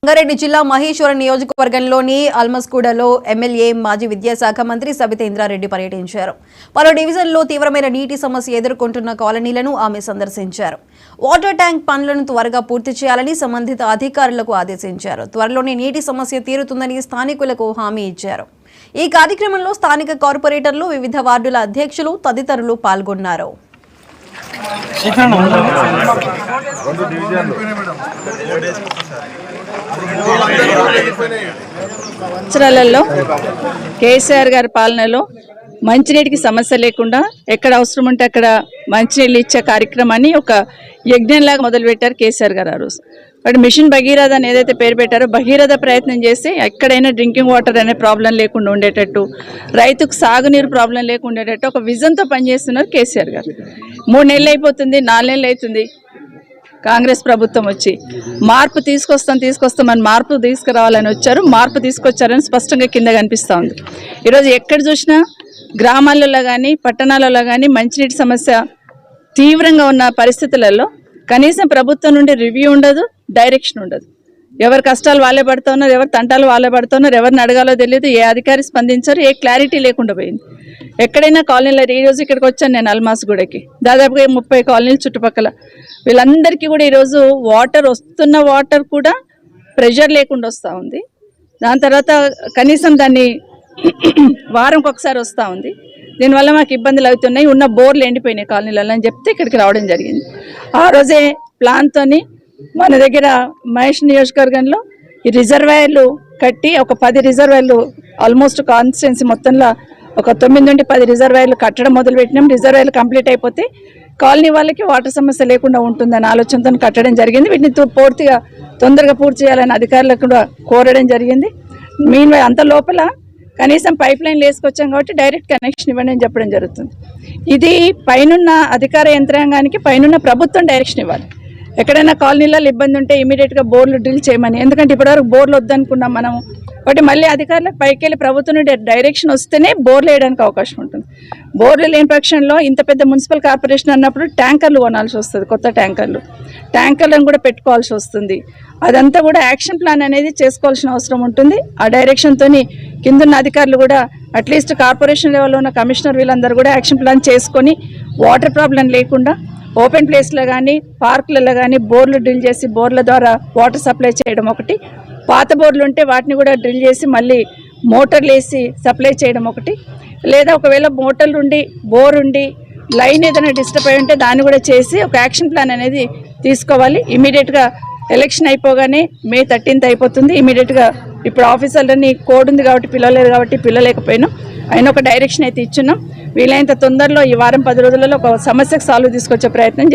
రంగారెడ్డి జిల్లా మహేశ్వరం నియోజకవర్గంలోని అల్మస్గూడలో ఎమ్మెల్యే మాజీ విద్యాశాఖ మంత్రి సబితేంద్రారెడ్డి పర్యటించారు. పలు డివిజన్లలో తీవ్రమైన నీటి సమస్య ఎదుర్కొంటున్న కాలనీలను ఆమె సందర్శించారు. వాటర్ ట్యాంక్ పనులను త్వరగా పూర్తి చేయాలని సంబంధిత అధికారులకు ఆదేశించారు. త్వరలోనే నీటి సమస్య తీరుతుందని స్థానికులకు హామీ ఇచ్చారు. ఈ కార్యక్రమంలో స్థానిక కార్పొరేటర్లు, వివిధ వార్డుల అధ్యక్షులు తదితరులు పాల్గొన్నారు. సంవత్సరాలలో కేసీఆర్ గారి పాలనలో మంచినీటికి సమస్య లేకుండా ఎక్కడ అవసరం ఉంటే అక్కడ మంచినీళ్ళు ఇచ్చే కార్యక్రమాన్ని ఒక యజ్ఞంలాగా మొదలుపెట్టారు కేసీఆర్ గారు. ఆ రోజు బట్ మిషన్ భగీరథ అని ఏదైతే పేరు పెట్టారో భగీరథ ప్రయత్నం చేసి ఎక్కడైనా డ్రింకింగ్ వాటర్ అనే ప్రాబ్లం లేకుండా ఉండేటట్టు, రైతుకు సాగునీరు ప్రాబ్లం లేకుండా ఉండేటట్టు ఒక విజన్తో పనిచేస్తున్నారు కేసీఆర్ గారు. 3 నెలలు అయిపోతుంది, 4 నెలలు అవుతుంది కాంగ్రెస్ ప్రభుత్వం వచ్చి. మార్పు తీసుకొస్తామని మార్పు తీసుకురావాలని వచ్చారు, మార్పు తీసుకొచ్చారని స్పష్టంగా కింద కనిపిస్తూ ఉంది. ఈరోజు ఎక్కడ చూసినా గ్రామాలలో కానీ పట్టణాలలో కానీ మంచినీటి సమస్య తీవ్రంగా ఉన్న పరిస్థితులలో కనీసం ప్రభుత్వం నుండి రివ్యూ ఉండదు, డైరెక్షన్ ఉండదు. ఎవరి కష్టాలు వాళ్ళే పడుతూ ఉన్నారు, ఎవరి తంటాలు వాళ్ళే పడుతూ ఉన్నారు, ఎవరిని అడగాలో తెలియదు, ఏ అధికారి స్పందించారు, ఏ క్లారిటీ లేకుండా పోయింది. ఎక్కడైనా కాలనీలో ఈరోజు ఇక్కడికి వచ్చాను నేను అల్మాస్గూడకి, దాదాపుగా 30 కాలనీలు చుట్టుపక్కల. వీళ్ళందరికీ కూడా ఈరోజు వస్తున్న వాటర్ కూడా ప్రెషర్ లేకుండా వస్తూ ఉంది. దాని తర్వాత కనీసం దాన్ని వారంకి ఒకసారి వస్తూ ఉంది. దీనివల్ల మాకు ఇబ్బందులు అవుతున్నాయి, ఉన్న బోర్లు ఎండిపోయినాయి కాలనీలలో అని చెప్తే ఇక్కడికి రావడం జరిగింది. ఆ రోజే ప్లాన్తోని మన దగ్గర మహేష్ నియోజకవర్గంలో ఈ రిజర్వాయర్లు కట్టి ఒక 10 రిజర్వాయర్లు ఆల్మోస్ట్ కాన్స్టిట్యున్సీ మొత్తంలో ఒక 9 నుండి 10 రిజర్వాయర్లు కట్టడం మొదలుపెట్టినాం. రిజర్వాయర్లు కంప్లీట్ అయిపోతే కాలనీ వాళ్ళకి వాటర్ సమస్య లేకుండా ఉంటుందని ఆలోచనతో కట్టడం జరిగింది. వీటిని పూర్తిగా తొందరగా పూర్తి చేయాలని అధికారులకు కూడా కోరడం జరిగింది. మీన్ అంత లోపల కనీసం పైప్ లైన్లు వేసుకొచ్చాం కాబట్టి డైరెక్ట్ కనెక్షన్ ఇవ్వండి అని చెప్పడం జరుగుతుంది. ఇది పైనున్న అధికార యంత్రాంగానికి పైనున్న ప్రభుత్వం డైరెక్షన్ ఇవ్వాలి. ఎక్కడైనా కాలనీలలో ఇబ్బంది ఉంటే ఇమీడియట్గా బోర్లు డ్రిల్ చేయమని. ఎందుకంటే ఇప్పటివరకు బోర్లు వద్దనుకున్నాం మనం, కాబట్టి మళ్ళీ అధికారులకు పైకి వెళ్ళి ప్రభుత్వం నుండి డైరెక్షన్ వస్తేనే బోర్లు వేయడానికి అవకాశం ఉంటుంది. బోర్లు లేని పక్షంలో ఇంత పెద్ద మున్సిపల్ కార్పొరేషన్ అన్నప్పుడు ట్యాంకర్లు కొనాల్సి వస్తుంది, కొత్త ట్యాంకర్లను కూడా పెట్టుకోవాల్సి వస్తుంది. అదంతా కూడా యాక్షన్ ప్లాన్ అనేది చేసుకోవాల్సిన అవసరం ఉంటుంది. ఆ డైరెక్షన్తో కిందున్న అధికారులు కూడా అట్లీస్ట్ కార్పొరేషన్ లెవెల్లో ఉన్న కమిషనర్ వీళ్ళందరూ కూడా యాక్షన్ ప్లాన్ చేసుకొని వాటర్ ప్రాబ్లం లేకుండా ఓపెన్ ప్లేస్లో కానీ పార్కులలో కానీ బోర్లు డ్రిల్ చేసి బోర్ల ద్వారా వాటర్ సప్లై చేయడం ఒకటి, పాత బోర్లు ఉంటే వాటిని కూడా డ్రిల్ చేసి మళ్ళీ మోటార్లు వేసి సప్లై చేయడం ఒకటి, లేదా ఒకవేళ మోటార్లు ఉండి బోర్ ఉండి లైన్ ఏదైనా డిస్టర్బ్ అయి ఉంటే దాన్ని కూడా చేసి ఒక యాక్షన్ ప్లాన్ అనేది తీసుకోవాలి. ఇమీడియట్గా ఎలక్షన్ అయిపోగానే May 13th అయిపోతుంది. ఇమీడియట్గా ఇప్పుడు ఆఫీసర్లని కోడ్ ఉంది కాబట్టి పిలవలేదు కాబట్టి పిలవలేకపోయినాం. అయినా ఒక డైరెక్షన్ అయితే ఇచ్చున్నాం. వీలైనంత తొందరలో ఈ వారం 10 రోజులలో ఒక సమస్యకు సాల్వ్ తీసుకొచ్చే ప్రయత్నం చేస్తాం.